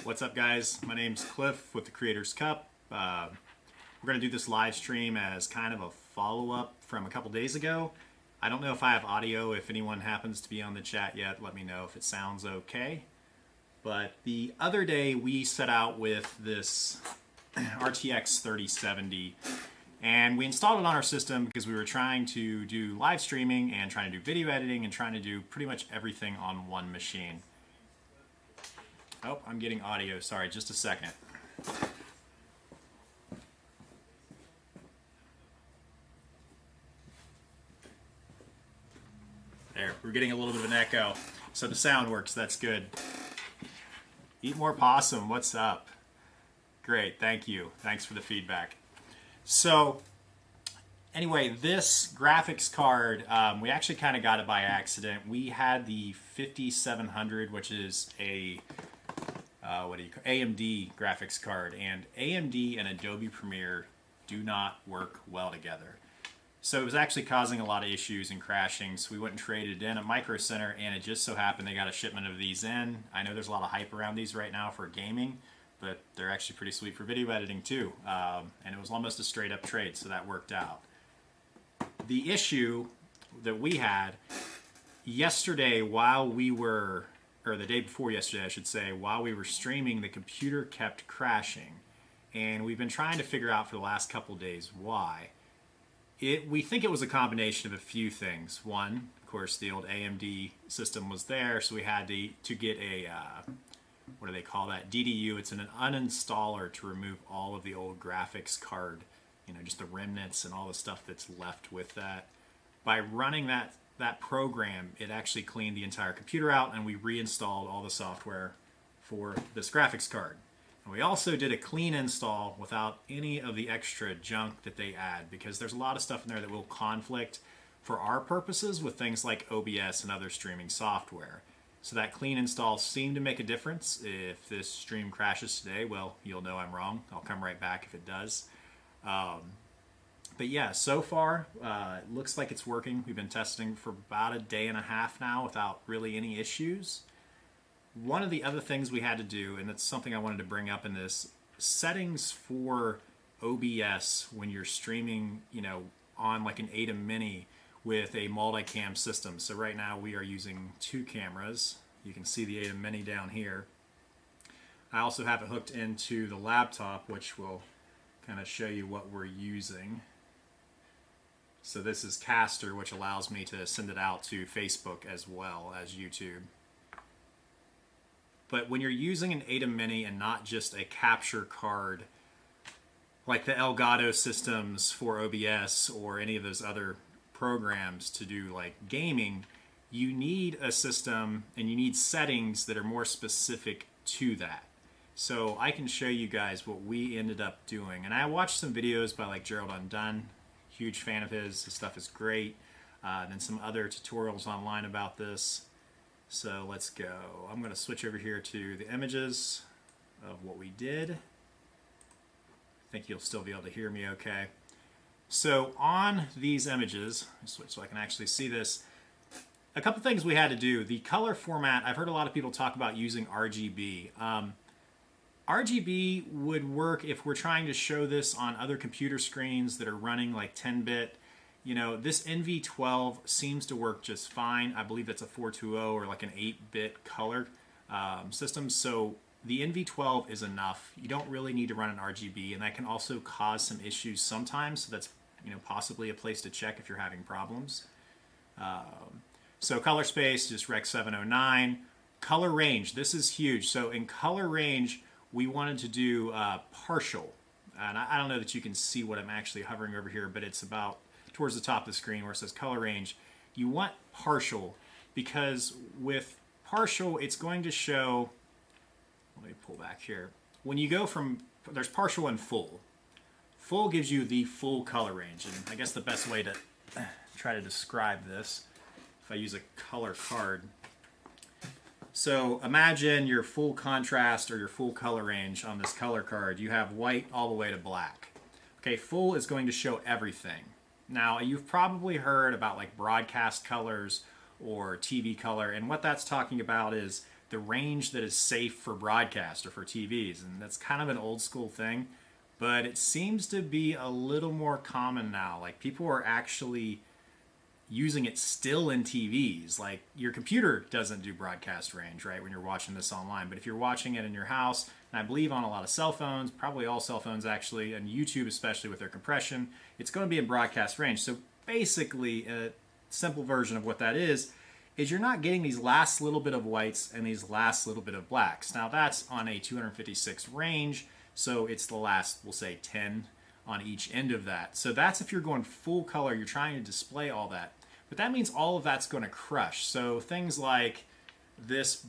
What's up, guys? My name's Cliff with the Creators Cup. We're going to do this live stream as kind of a follow-up from a couple days ago. I don't know if I have audio. If anyone happens to be on the chat yet, let me know if it sounds okay. But the other day we set out with this RTX3070 and we installed it on our system because we were trying to do live streaming and trying to do video editing and trying to do pretty much everything on one machine. Oh, I'm getting audio. Sorry, just a second. There, we're getting a little bit of an echo. So the sound works, that's good. Eat more possum, what's up? Great, thank you. Thanks for the feedback. So, anyway, this graphics card, we actually kind of got it by accident. We had the 5700, which is a AMD graphics card, and AMD and Adobe Premiere do not work well together. So it was actually causing a lot of issues and crashing, so we went and traded it in at Micro Center, and it just so happened they got a shipment of these in. I know there's a lot of hype around these right now for gaming, but they're actually pretty sweet for video editing too. And it was almost a straight up trade, so that worked out. The issue that we had yesterday while we were, or the day before yesterday I should say, while we were streaming, the computer kept crashing. And we've been trying to figure out for the last couple days why. We think it was a combination of a few things. One, of course, the old AMD system was there, so we had to get a, what do they call that? DDU. It's an uninstaller to remove all of the old graphics card, you know, just the remnants and all the stuff that's left with that. By running that program, it actually cleaned the entire computer out, and we reinstalled all the software for this graphics card. And we also did a clean install without any of the extra junk that they add, because there's a lot of stuff in there that will conflict for our purposes with things like OBS and other streaming software. So that clean install seemed to make a difference. If this stream crashes today, well, you'll know I'm wrong. I'll come right back if it does. But yeah, so far, it looks like it's working. We've been testing for about a day and a half now without really any issues. One of the other things we had to do, and it's something I wanted to bring up in this, settings for OBS when you're streaming, you know, on like an Atem Mini with a multicam system. So right now we are using two cameras. You can see the Atem Mini down here. I also have it hooked into the laptop, which will kind of show you what we're using. So this is Caster, which allows me to send it out to Facebook as well as YouTube. But when you're using an Atem Mini and not just a capture card like the Elgato systems for OBS or any of those other programs to do like gaming, you need a system and you need settings that are more specific to that. So I can show you guys what we ended up doing. And I watched some videos by like Gerald Undone, huge fan of his stuff is great. Then some other tutorials online about this. So let's go. I'm going to switch over here to the images of what we did. I think you'll still be able to hear me okay. So on these images, I'll switch so I can actually see this. A couple things we had to do. The color format, I've heard a lot of people talk about using RGB. RGB would work if we're trying to show this on other computer screens that are running like 10-bit. You know, this NV12 seems to work just fine. I believe that's a 420 or like an 8-bit color system. So the NV12 is enough. You don't really need to run an RGB, and that can also cause some issues sometimes. So that's, you know, possibly a place to check if you're having problems. So color space, just Rec 709. Color range, this is huge. So in color range, we wanted to do partial. And I don't know that you can see what I'm actually hovering over here, but it's about towards the top of the screen where it says color range. You want partial because with partial, it's going to show, let me pull back here. When you go from, there's partial and full. Full gives you the full color range. And I guess the best way to try to describe this, if I use a color card. So imagine your full contrast or your full color range on this color card. You have white all the way to black. Okay, full is going to show everything. Now, you've probably heard about like broadcast colors or TV color, and what that's talking about is the range that is safe for broadcast or for TVs. And that's kind of an old school thing, but it seems to be a little more common now. Like people are actually using it still in TVs. Like your computer doesn't do broadcast range, right, when you're watching this online. But if you're watching it in your house, and I believe on a lot of cell phones, probably all cell phones actually, and YouTube especially with their compression, it's going to be in broadcast range. So basically, a simple version of what that is you're not getting these last little bit of whites and these last little bit of blacks. Now that's on a 256 range, so it's the last, we'll say 10 on each end of that. So that's if you're going full color, you're trying to display all that. But that means all of that's going to crush. So things like this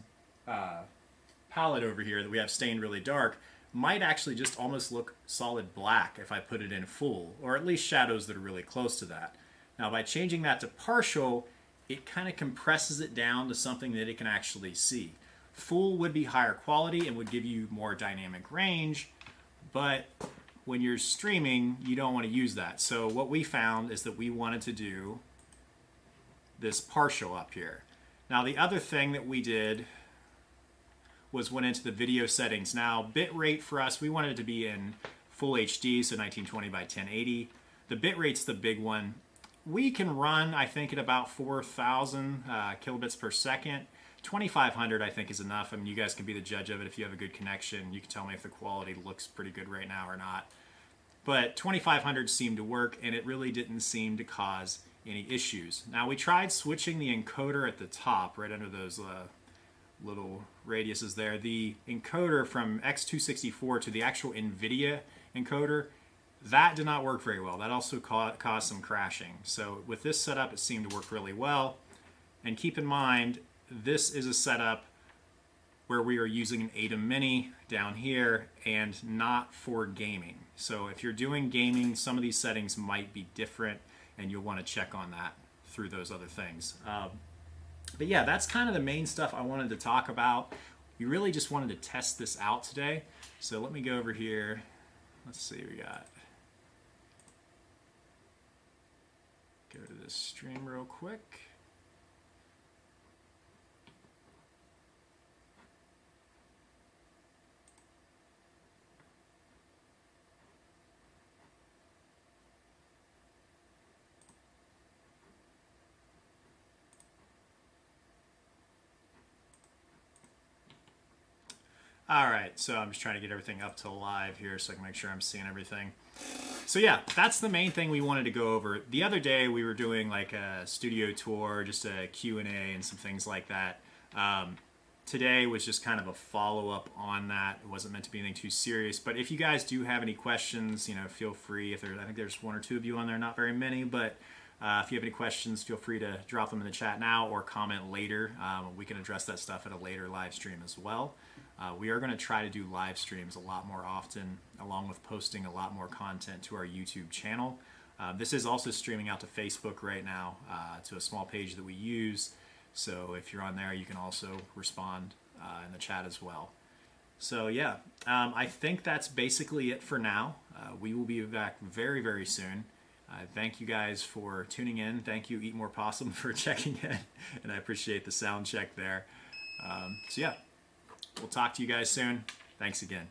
palette over here that we have stained really dark might actually just almost look solid black if I put it in full, or at least shadows that are really close to that. Now by changing that to partial, it kind of compresses it down to something that it can actually see. Full would be higher quality and would give you more dynamic range, but when you're streaming, you don't want to use that. So what we found is that we wanted to do this partial up here. Now the other thing that we did was went into the video settings. Now bitrate for us, we wanted it to be in full HD, so 1920 by 1080. The bitrate's the big one. We can run, I think, at about 4,000 kilobits per second. 2,500 I think is enough. I mean, you guys can be the judge of it if you have a good connection. You can tell me if the quality looks pretty good right now or not. But 2,500 seemed to work, and it really didn't seem to cause any issues. Now we tried switching the encoder at the top, right under those little radiuses there. The encoder from X264 to the actual NVIDIA encoder, that did not work very well. That also caused some crashing. So with this setup, it seemed to work really well. And keep in mind, this is a setup where we are using an Atem Mini down here and not for gaming. So if you're doing gaming, some of these settings might be different, and you'll want to check on that through those other things. But yeah, that's kind of the main stuff I wanted to talk about. We really just wanted to test this out today. So let me go over here. Let's see, we got... Go to this stream real quick. All right, so I'm just trying to get everything up to live here so I can make sure I'm seeing everything. So yeah, that's the main thing we wanted to go over. The other day we were doing like a studio tour, just a Q&A and some things like that. Today was just kind of a follow-up on that. It wasn't meant to be anything too serious, but if you guys do have any questions, you know, feel free. If I think there's one or two of you on there, not very many, but if you have any questions, feel free to drop them in the chat now or comment later. We can address that stuff at a later live stream as well. We are going to try to do live streams a lot more often, along with posting a lot more content to our YouTube channel. This is also streaming out to Facebook right now, to a small page that we use. So if you're on there, you can also respond in the chat as well. So yeah, I think that's basically it for now. We will be back very, very soon. Thank you guys for tuning in. Thank you, Eat More Possum, for checking in. And I appreciate the sound check there. So yeah, we'll talk to you guys soon. Thanks again.